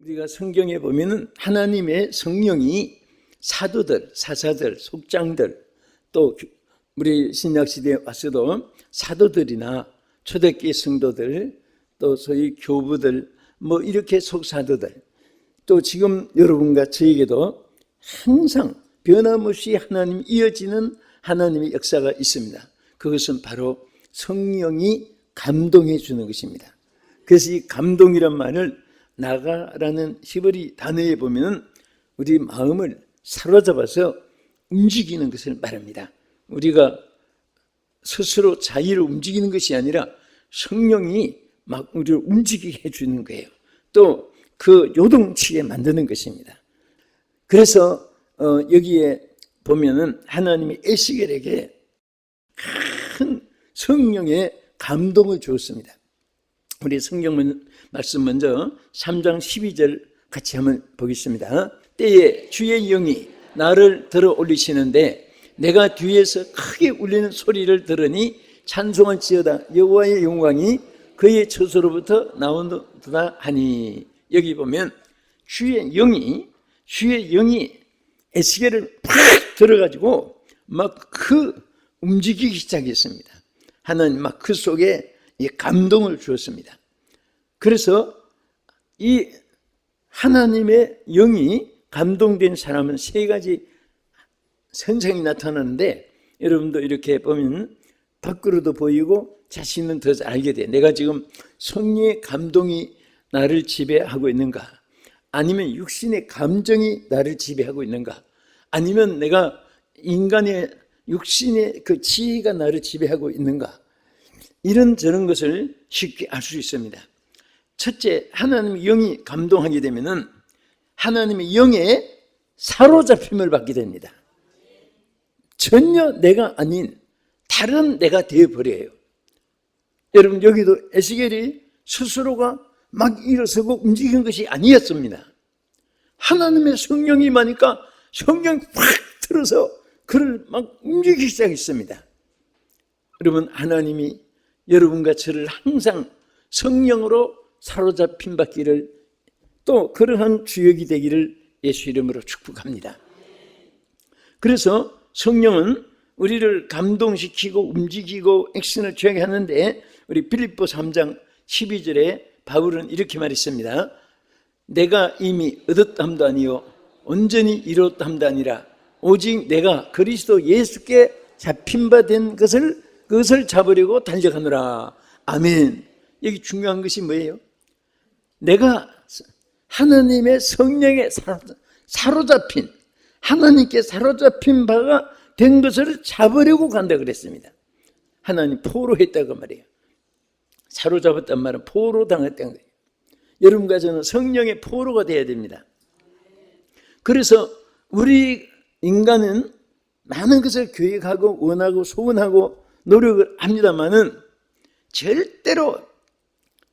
우리가 성경에 보면은 하나님의 성령이 사도들, 사사들, 속장들, 또 우리 신약시대에 와서도 사도들이나 초대교회 성도들, 또 소위 교부들, 뭐 이렇게 속사도들, 또 지금 여러분과 저에게도 항상 변함없이 하나님 이어지는 하나님의 역사가 있습니다. 그것은 바로 성령이 감동해 주는 것입니다. 그래서 이 감동이란 말을 나가라는 히브리 단어에 보면 우리 마음을 사로잡아서 움직이는 것을 말합니다. 우리가 스스로 자유로 움직이는 것이 아니라 성령이 막 우리를 움직이게 해주는 거예요. 또 그 요동치게 만드는 것입니다. 그래서 여기에 보면은 하나님이 에스겔에게 큰 성령의 감동을 주었습니다. 우리 성경 말씀 먼저 3장 12절 같이 한번 보겠습니다. 때에 주의 영이 나를 들어 올리시는데 내가 뒤에서 크게 울리는 소리를 들으니 찬송할지어다 여호와의 영광이 그의 처소로부터 나온다 하니. 여기 보면 주의 영이 에스겔을 팍 들어가지고 막 그 움직이기 시작했습니다. 하나님 막 그 속에 이 감동을 주었습니다. 그래서 이 하나님의 영이 감동된 사람은 세 가지 현상이 나타나는데, 여러분도 이렇게 보면 밖으로도 보이고 자신은 더 알게 돼. 내가 지금 성령의 감동이 나를 지배하고 있는가? 아니면 육신의 감정이 나를 지배하고 있는가? 아니면 내가 인간의 육신의 그 지혜가 나를 지배하고 있는가? 이런저런 것을 쉽게 알 수 있습니다. 첫째, 하나님의 영이 감동하게 되면은 하나님의 영에 사로잡힘을 받게 됩니다. 전혀 내가 아닌 다른 내가 되어버려요. 여러분, 여기도 에스겔이 스스로가 막 일어서고 움직인 것이 아니었습니다. 하나님의 성령이 임하니까 성령이 확 들어서 그를 막 움직이기 시작했습니다. 여러분, 하나님이 여러분과 저를 항상 성령으로 사로잡힌 받기를, 또 그러한 주역이 되기를 예수 이름으로 축복합니다. 그래서 성령은 우리를 감동시키고 움직이고 액션을 취하게 하는데, 우리 빌립보 3장 12절에 바울은 이렇게 말했습니다. 내가 이미 얻었담도 아니요 온전히 이뤘담도 아니라 오직 내가 그리스도 예수께 잡힌 바 된 그것을 잡으려고 달려가노라. 아멘. 여기 중요한 것이 뭐예요? 내가 하나님의 성령에 사로잡힌, 하나님께 사로잡힌 바가 된 것을 잡으려고 간다 그랬습니다. 하나님 포로했다고 말이에요. 사로잡았단 말은 포로 당했다는 거예요. 여러분과 저는 성령의 포로가 되어야 됩니다. 그래서 우리 인간은 많은 것을 계획하고 원하고 소원하고 노력을 합니다만은 절대로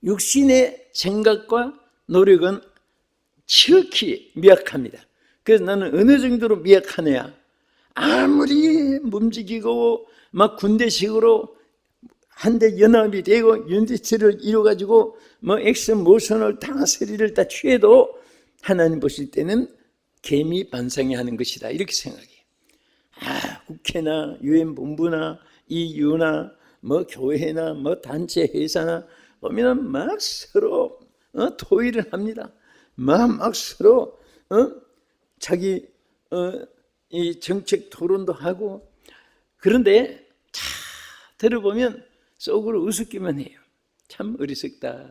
육신의 생각과 노력은 지극히 미약합니다. 그래서 나는 어느 정도로 미약하냐, 아무리 움직이고 막 군대식으로 한데 연합이 되고 유니티를 이루어가지고 뭐 액션 모션을 다 세리를 다 취해도 하나님 보실 때는 개미 반상이 하는 것이다, 이렇게 생각해요. 국회나 유엔 본부나 EU나 뭐 교회나 뭐 단체 회사나 보면 막 서로 토의를 합니다. 막 서로 자기 이 정책 토론도 하고. 그런데 다 들어보면 속으로 우습기만 해요. 참 어리석다.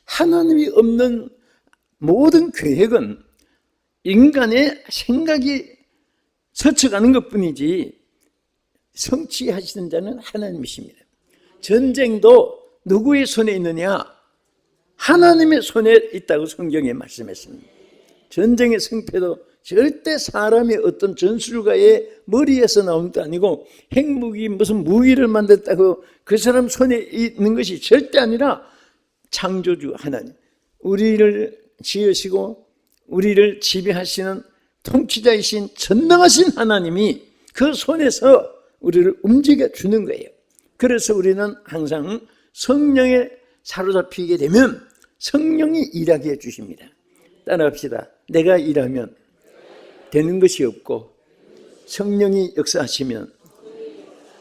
하나님이 없는 모든 계획은 인간의 생각이 스쳐가는 것뿐이지 성취하시는 자는 하나님이십니다. 전쟁도 누구의 손에 있느냐? 하나님의 손에 있다고 성경에 말씀했습니다. 전쟁의 승패도 절대 사람의 어떤 전술가의 머리에서 나온 게 아니고, 핵무기 무슨 무기를 만들었다고 그 사람 손에 있는 것이 절대 아니라 창조주 하나님, 우리를 지으시고 우리를 지배하시는 통치자이신 전능하신 하나님이 그 손에서 우리를 움직여 주는 거예요. 그래서 우리는 항상 성령에 사로잡히게 되면 성령이 일하게 해주십니다. 따라합시다. 내가 일하면 되는 것이 없고 성령이 역사하시면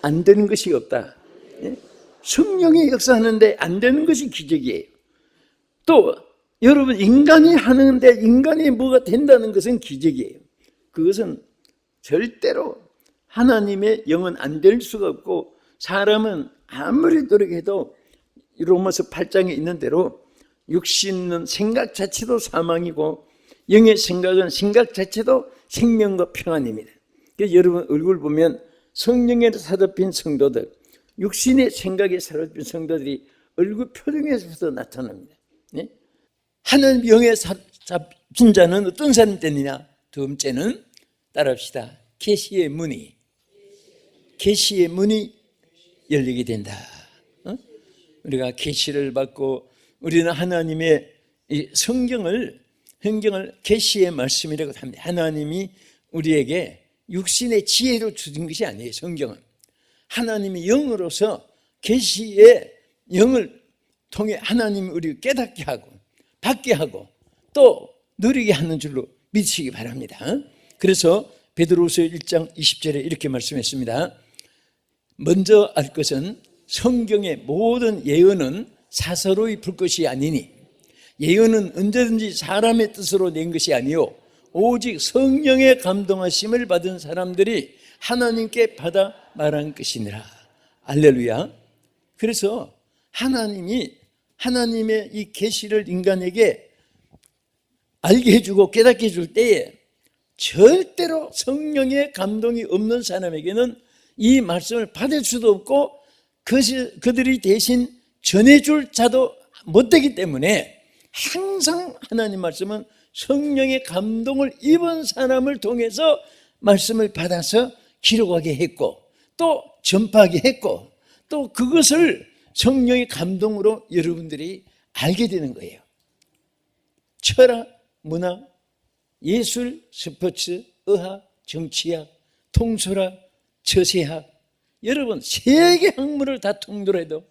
안 되는 것이 없다. 예? 성령이 역사하는데 안 되는 것이 기적이에요. 또 여러분, 인간이 하는데 인간이 뭐가 된다는 것은 기적이에요. 그것은 절대로 하나님의 영은 안 될 수가 없고, 사람은 아무리 노력해도 로마서 8장에 있는 대로 육신은 생각 자체도 사망이고 영의 생각은 생각 자체도 생명과 평안입니다. 그래서 여러분 얼굴 보면 성령에 사로잡힌 성도들, 육신의 생각에 사로잡힌 성도들이 얼굴 표정에서부터 나타납니다. 네? 하나님 영에 사로잡힌 자는 어떤 사람이 되느냐? 두 번째는 따라합시다. 계시의 문이 열리게 된다. 우리가 계시를 받고 우리는 하나님의 이 성경을 계시의 말씀이라고 합니다. 하나님이 우리에게 육신의 지혜로 주신 것이 아니에요. 성경은 하나님의 영으로서 계시의 영을 통해 하나님이 우리를 깨닫게 하고 받게 하고 또 누리게 하는 줄로 믿으시기 바랍니다. 그래서 베드로후서 1장 20절에 이렇게 말씀했습니다. 먼저 알 것은 성경의 모든 예언은 사서로이 불 것이 아니니, 예언은 언제든지 사람의 뜻으로 낸 것이 아니요 오직 성령의 감동하심을 받은 사람들이 하나님께 받아 말한 것이니라. 할렐루야. 그래서 하나님의 이 계시를 인간에게 알게 해주고 깨닫게 해줄 때에 절대로 성령의 감동이 없는 사람에게는 이 말씀을 받을 수도 없고 그들이 대신 전해줄 자도 못되기 때문에 항상 하나님 말씀은 성령의 감동을 입은 사람을 통해서 말씀을 받아서 기록하게 했고 또 전파하게 했고 또 그것을 성령의 감동으로 여러분들이 알게 되는 거예요. 철학, 문학, 예술, 스포츠, 의학, 정치학, 통솔학, 처세학, 여러분 세계 학문을 다 통달해도,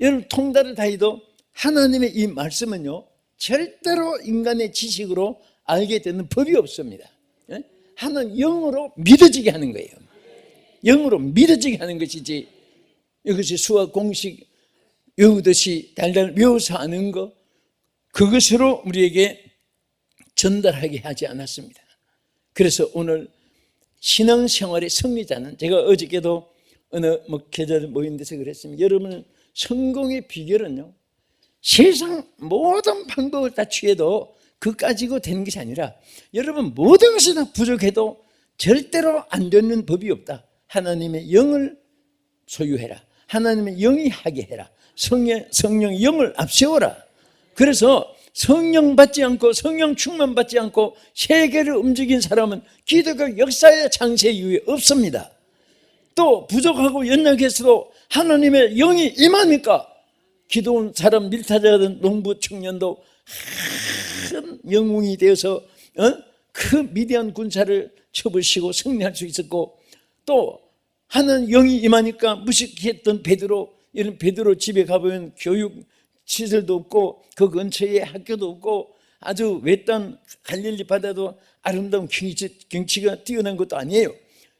여러분 통달을 다 해도 하나님의 이 말씀은요 절대로 인간의 지식으로 알게 되는 법이 없습니다. 하나님 영으로 믿어지게 하는 거예요. 영으로 믿어지게 하는 것이지 이것이 수학 공식 외우듯이 달달 외워서 아는 것, 그것으로 우리에게 전달하게 하지 않았습니다. 그래서 오늘 신앙생활의 승리자는, 제가 어저께도 어느 목회자들 모인 데서 그랬습니다. 여러분 성공의 비결은요 세상 모든 방법을 다 취해도 그 가지고 되는 것이 아니라, 여러분 모든 것이 다 부족해도 절대로 안 되는 법이 없다. 하나님의 영을 소유해라. 하나님의 영이 하게 해라. 성령의 영을 앞세워라. 그래서 성령 받지 않고 성령 충만 받지 않고 세계를 움직인 사람은 기독교 역사의 창세 이후에 없습니다. 또 부족하고 연약해서도 하나님의 영이 임하니까 기도원 사람 밀타자든 농부 청년도 큰 영웅이 되어서 그 미디안 군사를 쳐부시고 승리할 수 있었고, 또 하나님 영이 임하니까 무식했던 베드로, 이런 베드로 집에 가보면 교육 시설도 없고 그 근처에 학교도 없고 아주 외딴 갈릴리 바다도 아름다운 경치가 뛰어난 것도 아니에요.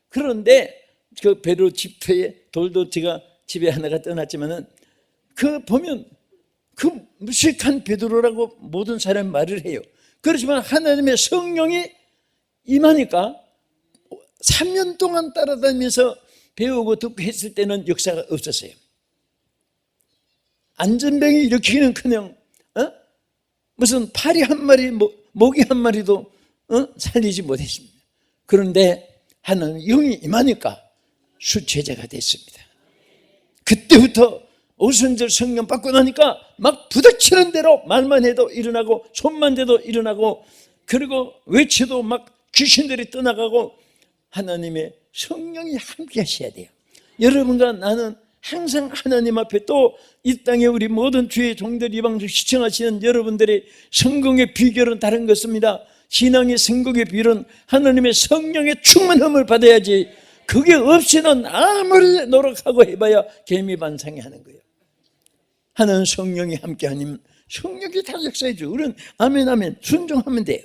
그런데 그 베드로 집터에 돌도 제가 집에 하나가 떠났지만은 그 보면 그 무식한 베드로라고 모든 사람이 말을 해요. 그렇지만 하나님의 성령이 임하니까 3년 동안 따라다니면서 배우고 듣고 했을 때는 역사가 없었어요. 안전병이 일으키는커녕 무슨 파리 한 마리, 모기 한 마리도 살리지 못했습니다. 그런데 하나님 영이 임하니까 수체자가 됐습니다. 그때부터 오순절 성령 받고 나니까 막 부닥치는 대로 말만 해도 일어나고 손만 대도 일어나고, 그리고 외쳐도 막 귀신들이 떠나가고, 하나님의 성령이 함께 하셔야 돼요. 여러분과 나는 항상 하나님 앞에, 또 이 땅에 우리 모든 주의 종들 이방들 시청하시는 여러분들의 성공의 비결은 다른 것입니다. 신앙의 성공의 비결은 하나님의 성령의 충만함을 받아야지, 그게 없이는 아무리 노력하고 해봐야 개미반상이 하는 거예요. 하나님 성령이 함께 하님, 성령이 다 역사해줘. 우리는 아멘 아멘 순종하면 돼요.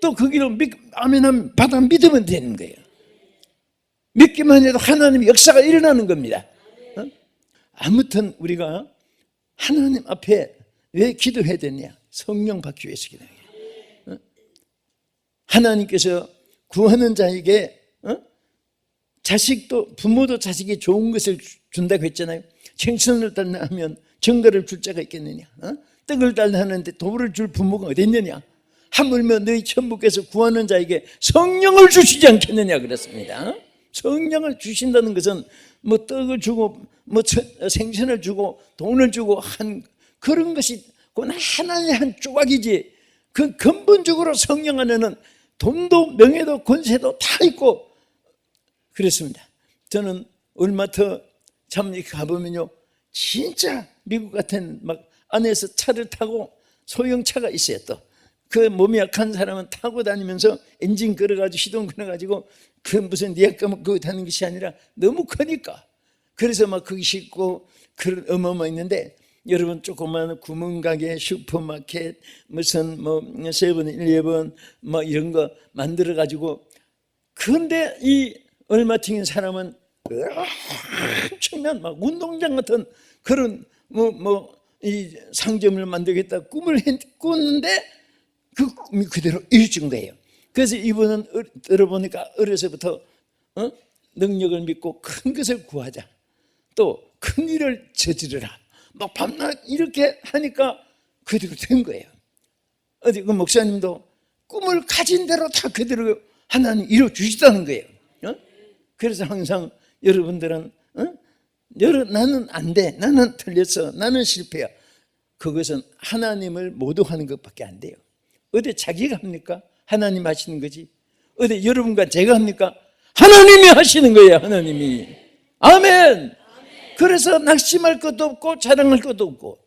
또 그 길로 아멘 아멘 받아 믿으면 되는 거예요. 믿기만 해도 하나님의 역사가 일어나는 겁니다. 아무튼 우리가 하나님 앞에 왜 기도해야 되냐? 성령 받기 위해서 기도해야 돼요. 하나님께서 구하는 자에게 자식도 부모도 자식이 좋은 것을 준다고 했잖아요. 생선을 달라 하면 정갈을 줄 자가 있겠느냐? 떡을 달라 하는데 돌을 줄 부모가 어디 있느냐? 하물며 너희 천부께서 구하는 자에게 성령을 주시지 않겠느냐 그랬습니다. 성령을 주신다는 것은 뭐 떡을 주고 뭐 생선을 주고 돈을 주고 한 그런 것이 하나의 한 조각이지, 그 근본적으로 성령 안에는 돈도 명예도 권세도 다 있고 그렇습니다. 저는 얼마 더 참 가보면요, 진짜 미국 같은 막 안에서 차를 타고 소형차가 있어요. 또 그 몸이 약한 사람은 타고 다니면서 엔진 끌어가지고 시동 끌어가지고 그 무슨 니아까먹 그거 타는 것이 아니라 너무 크니까 그래서 막 거기 싣고 그런 어마어마했는데, 여러분 조그마한 구멍가게 슈퍼마켓 무슨 뭐 세븐일레븐 뭐 이런 거 만들어 가지고, 그런데 이 얼마 튀긴 사람은 엄청난 막 운동장 같은 그런 이 상점을 만들겠다 꿈을 꿨는데 그 꿈이 그대로 이루어진 거예요. 그래서 이분은 들어보니까 어려서부터 능력을 믿고 큰 것을 구하자, 또 큰 일을 저지르라, 막 밤낮 이렇게 하니까 그대로 된 거예요. 어디 그 목사님도 꿈을 가진 대로 다 그대로 하나님 이루어주시다는 거예요. 그래서 항상 여러분들은 나는 안 돼, 나는 틀렸어, 나는 실패야, 그것은 하나님을 모독하는 것밖에 안 돼요. 어디 자기가 합니까? 하나님 하시는 거지. 어디 여러분과 제가 합니까? 하나님이 하시는 거예요. 하나님이. 아멘. 그래서 낙심할 것도 없고 자랑할 것도 없고,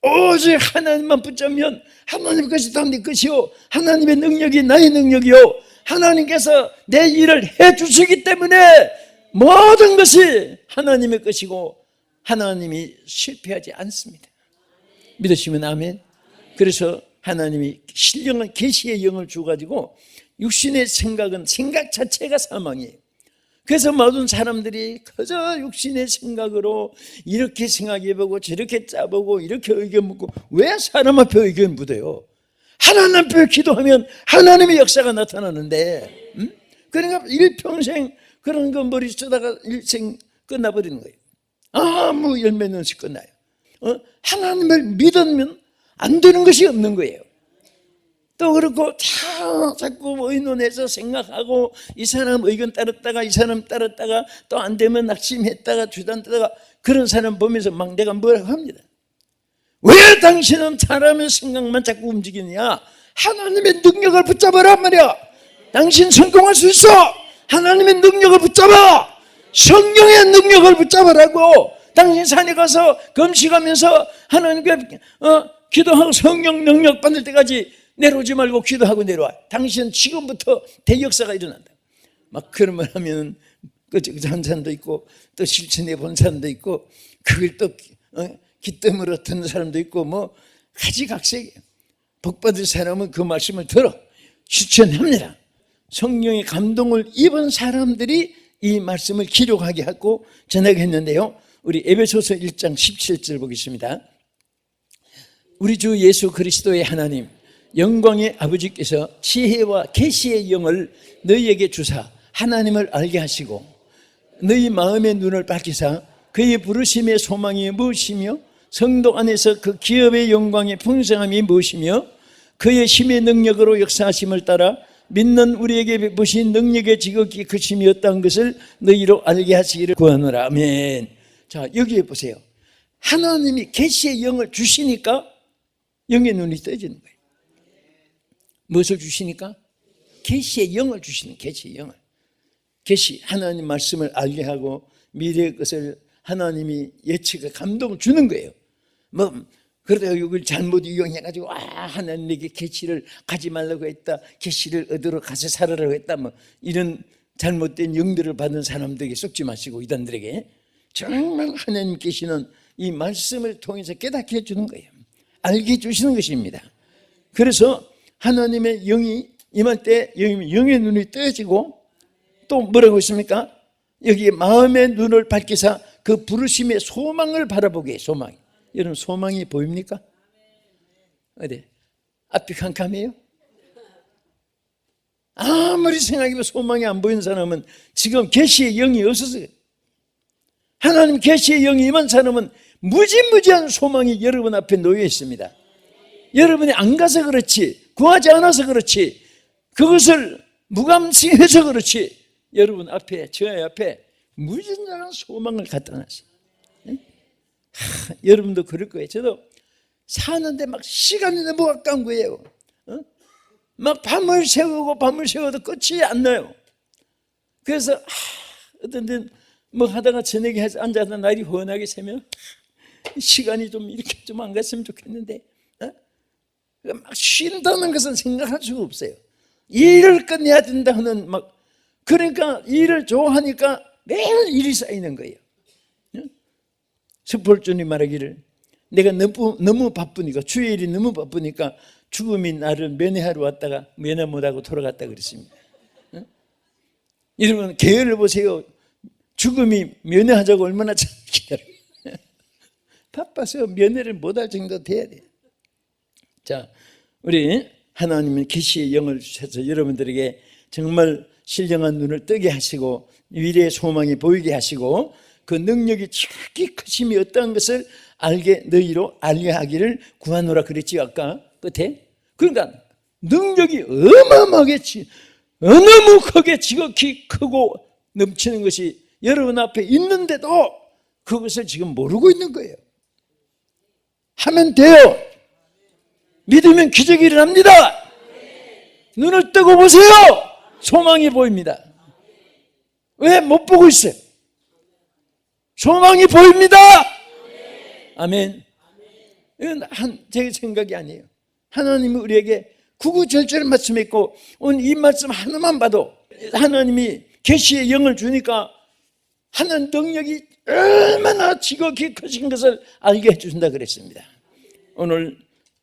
오직 하나님만 붙잡으면 하나님 것이 다 네 것이요, 하나님의 능력이 나의 능력이요, 하나님께서 내 일을 해주시기 때문에 모든 것이 하나님의 것이고 하나님이 실패하지 않습니다. 믿으시면 아멘. 그래서 하나님이 신령한 계시의 영을 주가지고, 육신의 생각은 생각 자체가 사망이에요. 그래서 모든 사람들이 그저 육신의 생각으로 이렇게 생각해보고 저렇게 짜보고 이렇게 의견 묻고, 왜 사람 앞에 의견 묻어요? 하나님 앞에 기도하면 하나님의 역사가 나타나는데, 그러니까 일평생 그런 거 머리 쓰다가 일생 끝나버리는 거예요. 아무 열매는 없이 끝나요. 하나님을 믿으면 안 되는 것이 없는 거예요. 또 그렇고 자꾸 의논해서 생각하고, 이 사람 의견 따랐다가 이 사람 따랐다가 또 안 되면 낙심했다가 주단다가 그런 사람 보면서 막 내가 뭐라고 합니다. 왜 당신은 사람의 생각만 자꾸 움직이냐? 하나님의 능력을 붙잡아란 말이야. 당신 성공할 수 있어. 하나님의 능력을 붙잡아. 성령의 능력을 붙잡으라고. 당신 산에 가서 금식하면서 하나님께 기도하고 성령 능력 받을 때까지 내려오지 말고 기도하고 내려와. 당신은 지금부터 대역사가 일어난다. 막 그런 말 하면 한 사람도 있고, 또 실천해 본 사람도 있고, 그걸 또 기뜸으로 듣는 사람도 있고, 뭐 가지각색이에요. 복받을 사람은 그 말씀을 들어 실천합니다. 성령의 감동을 입은 사람들이 이 말씀을 기록하게 하고 전하게 했는데요, 우리 에베소서 1장 17절 보겠습니다. 우리 주 예수 그리스도의 하나님 영광의 아버지께서 지혜와 계시의 영을 너희에게 주사 하나님을 알게 하시고, 너희 마음의 눈을 밝히사 그의 부르심의 소망이 무엇이며 성도 안에서 그 기업의 영광의 풍성함이 무엇이며 그의 힘의 능력으로 역사하심을 따라 믿는 우리에게 베푸신 능력의 지극히 크심이 어떤 것을 너희로 알게 하시기를 구하노라. 아멘. 자, 여기에 보세요. 하나님이 계시의 영을 주시니까 영의 눈이 떠지는 거예요. 무엇을 주시니까? 계시의 영을 주시는, 계시의 영을. 계시, 하나님 말씀을 알게 하고 미래의 것을 하나님이 예측에 감동을 주는 거예요. 그러다가 이걸 잘못 이용해가지고 하나님에게 계시를 가지 말라고 했다, 계시를 얻으러 가서 살아라고 했다, 이런 잘못된 영들을 받은 사람들에게 속지 마시고 이단들에게 정말 하나님 계시는 이 말씀을 통해서 깨닫게 해주는 거예요. 알게 해주시는 것입니다. 그래서 하나님의 영이 임할 때 영의 눈이 떠지고 또 뭐라고 있습니까? 여기 마음의 눈을 밝히사 그 부르심의 소망을 바라보게 해. 소망. 여러분 소망이 보입니까? 어디? 앞이 캄캄해요? 아무리 생각해도 소망이 안 보이는 사람은 지금 계시의 영이 없어서 하나님 계시의 영이 임한 사람은 무지무지한 소망이 여러분 앞에 놓여 있습니다. 여러분이 안 가서 그렇지, 구하지 않아서 그렇지, 그것을 무감시해서 그렇지 여러분 앞에, 저의 앞에 무진장한 소망을 갖다 놨어요. 여러분도 그럴 거예요. 저도 사는데 막 시간이 너무 아까운 거예요. 막 밤을 새워도 끝이 안 나요. 그래서 어떤 데는 뭐 하다가 저녁에 앉아서 날이 훤하게 새면 시간이 좀 이렇게 좀 안 갔으면 좋겠는데 막 쉰다는 것은 생각할 수가 없어요. 일을 끝내야 된다 하는 막 그러니까 일을 좋아하니까 매일 일이 쌓이는 거예요. 스폴존이 말하기를 내가 너무 바쁘니까 주일이 너무 바쁘니까 죽음이 나를 면회하러 왔다가 면회 못하고 돌아갔다 그랬습니다. 여러분 계열을 보세요. 죽음이 면회하자고 얼마나 참 기다려요. 바빠서 면회를 못할 정도 돼야 돼요. 자, 우리 하나님은 계시의 영을 주셔서 여러분들에게 정말 신령한 눈을 뜨게 하시고 미래의 소망이 보이게 하시고 그 능력이 저기 크심이 어떠한 것을 너희로 알게 하기를 구하노라 그랬지 아까 끝에. 그러니까 능력이 어마어마하게 너무 크게 지극히 크고 넘치는 것이 여러분 앞에 있는데도 그것을 지금 모르고 있는 거예요. 하면 돼요. 믿으면 기적이 일어납니다. 눈을 뜨고 보세요. 소망이 보입니다. 왜 못 보고 있어요? 소망이 보입니다. 아멘. 이건 제 생각이 아니에요. 하나님이 우리에게 구구절절 말씀했고 오늘 이 말씀 하나만 봐도 하나님이 계시의 영을 주니까 하는 능력이 얼마나 지극히 크신 것을 알게 해주신다 그랬습니다. 오늘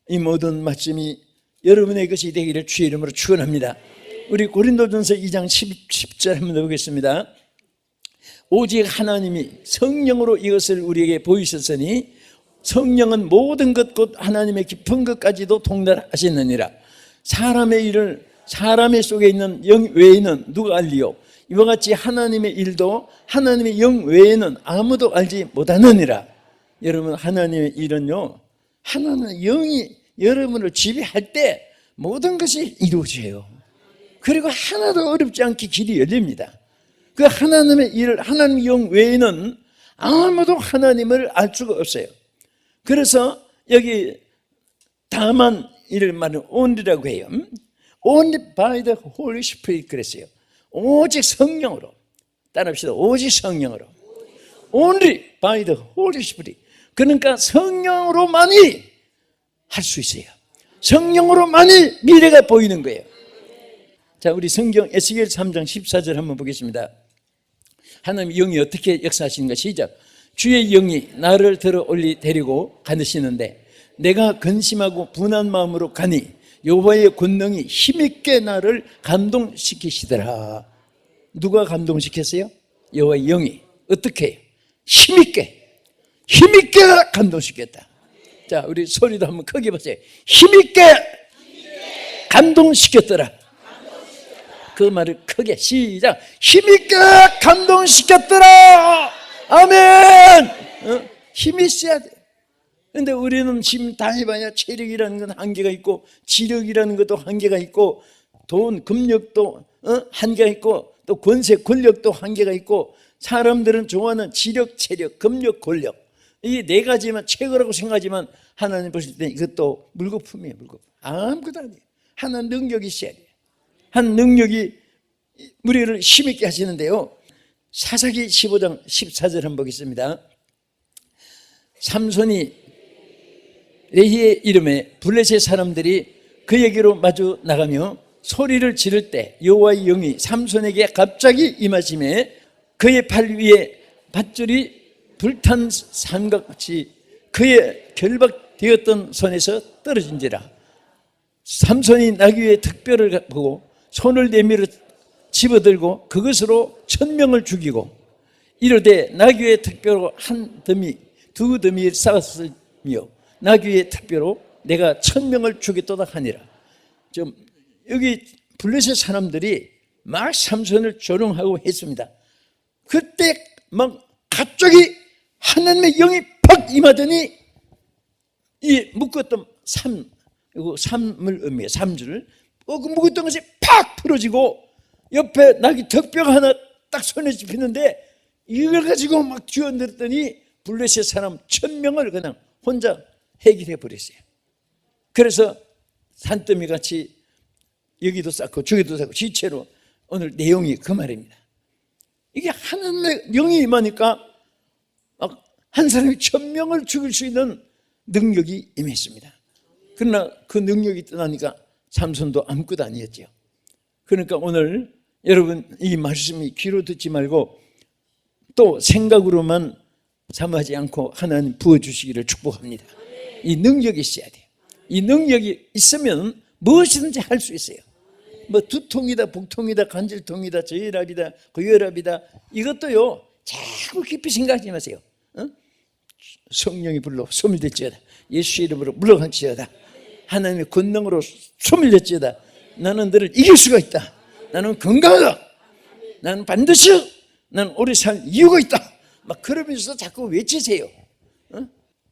이 모든 말씀이 여러분의 것이 되기를 주의 이름으로 축원합니다. 우리 고린도전서 2장 10절 한번 보겠습니다. 오직 하나님이 성령으로 이것을 우리에게 보이셨으니 성령은 모든 것 곧 하나님의 깊은 것까지도 통달하시느니라. 사람의 일을 사람의 속에 있는 영 외에는 누가 알리요? 이와 같이 하나님의 일도 하나님의 영 외에는 아무도 알지 못하느니라. 여러분 하나님의 일은요, 하나님의 영이 여러분을 지배할 때 모든 것이 이루어져요. 그리고 하나도 어렵지 않게 길이 열립니다. 그 하나님의 일, 하나님의 영 외에는 아무도 하나님을 알 수가 없어요. 그래서 여기 다만 이를 말하는 only라고 해요. Only by the Holy Spirit 그랬어요. 오직 성령으로. 따라합시다. 오직 성령으로. Only by the Holy Spirit. 그러니까 성령으로만이 할 수 있어요. 성령으로만이 미래가 보이는 거예요. 자, 우리 성경 에스겔 3장 14절 한번 보겠습니다. 하나님의 영이 어떻게 역사하시는가. 시작. 주의 영이 나를 들어 데리고 가시는데 내가 근심하고 분한 마음으로 가니 여호와의 권능이 힘있게 나를 감동시키시더라. 누가 감동시켰어요? 여호와의 영이. 어떻게? 힘있게 감동시켰다. 자, 우리 소리도 한번 크게 보세요. 힘있게 감동시켰더라. 그 말을 크게 시작. 힘있게 감동시켰더라. 아멘. 힘이 있어야 돼. 그런데 우리는 힘 다 해봐야 체력이라는 건 한계가 있고 지력이라는 것도 한계가 있고 돈, 금력도 한계가 있고 또 권세, 권력도 한계가 있고 사람들은 좋아하는 지력, 체력, 금력, 권력 이 네 가지만 최고라고 생각하지만 하나님 보실 때 이것도 물거품이에요. 물거품. 아무것도 아니에요. 하나님 능력이 있어야 돼요. 한 능력이 우리를 힘있게 하시는데요. 사사기 15장 14절 한번 보겠습니다. 삼손이 레히의 이름에 블레셋 사람들이 그에게로 마주 나가며 소리를 지를 때 여호와의 영이 삼손에게 갑자기 임하심에 그의 팔 위에 밧줄이 불탄 산같이 그의 결박 되었던 손에서 떨어진지라. 삼손이 나귀의 턱뼈를 보고 손을 내밀어 집어들고 그것으로 1000명을 죽이고 이르되 나귀의 턱뼈로 한 더미 두 더미를 쌓았으며 나귀의 턱뼈로 내가 1000명을 죽였도다 하니라. 좀 여기 블레셋 사람들이 막 삼손을 조롱하고 했습니다. 그때 막 갑자기 하나님의 영이 팍 임하더니 이 묶었던 삼을 의미해 삼줄 묶었던 것이 팍 풀어지고 옆에 나귀 턱뼈가 하나 딱 손에 집히는데 이걸 가지고 막 쥐어넣었더니 블레셋 사람 1000명을 그냥 혼자 해결해 버렸어요. 그래서 산더미 같이 여기도 쌓고 저기도 쌓고 지체로 오늘 내용이 그 말입니다. 이게 하나님의 영이 임하니까 막 한 사람이 1000명을 죽일 수 있는 능력이 임했습니다. 그러나 그 능력이 떠나니까 삼손도 아무것도 아니었죠. 그러니까 오늘 여러분 이 말씀이 귀로 듣지 말고 또 생각으로만 삼하지 않고 하나님 부어주시기를 축복합니다. 이 능력이 있어야 돼요. 이 능력이 있으면 무엇이든지 할 수 있어요. 뭐 두통이다 복통이다 간질통이다 저혈압이다 고혈압이다 이것도요 자꾸 깊이 생각하지 마세요. 성령이 불러 소멸될지어다. 예수 이름으로 물러갈지어다. 하나님의 권능으로 소멸될지어다. 나는 너를 이길 수가 있다. 나는 건강하다. 나는 반드시 나는 오래 살 이유가 있다. 막 그러면서 자꾸 외치세요.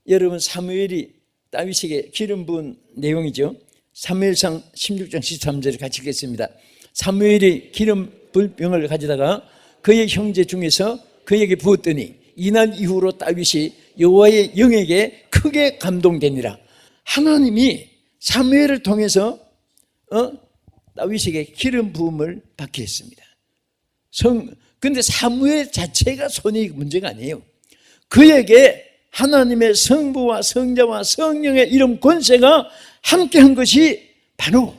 여러분 사무엘이 다윗에게 기름 부은 내용이죠. 사무엘상 16장 13절을 같이 읽겠습니다. 사무엘이 기름 불 병을 가져다가 그의 형제 중에서 그에게 부었더니 이날 이후로 다윗이 여호와의 영에게 크게 감동되니라. 하나님이 사무엘을 통해서 다윗에게 기름 부음을 받게 했습니다. 근데 사무엘 자체가 손이 문제가 아니에요. 그에게 하나님의 성부와 성자와 성령의 이름 권세가 함께한 것이 바로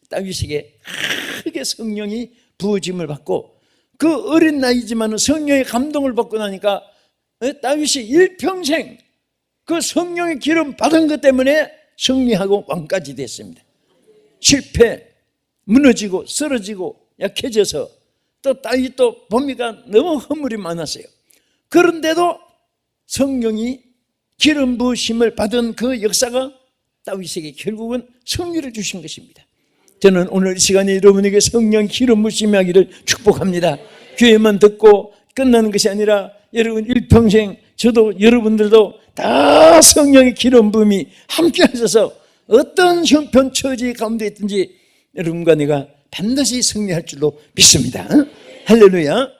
다윗에게 크게 성령이 부어짐을 받고 그 어린 나이지만 성령의 감동을 받고 나니까 다윗이 일평생 그 성령의 기름 받은 것 때문에 승리하고 왕까지 됐습니다. 실패, 무너지고 쓰러지고 약해져서 또 다윗도 보니까 너무 허물이 많았어요. 그런데도 성령이 기름 부으심을 받은 그 역사가 다윗에게 결국은 승리를 주신 것입니다. 저는 오늘 이 시간에 여러분에게 성령 기름 부으심이 하기를 축복합니다. 교회만 듣고 끝나는 것이 아니라 여러분 일평생 저도 여러분들도 다 성령의 기름 부음이 함께 하셔서 어떤 형편 처지 가운데 있든지 여러분과 내가 반드시 승리할 줄로 믿습니다. 할렐루야.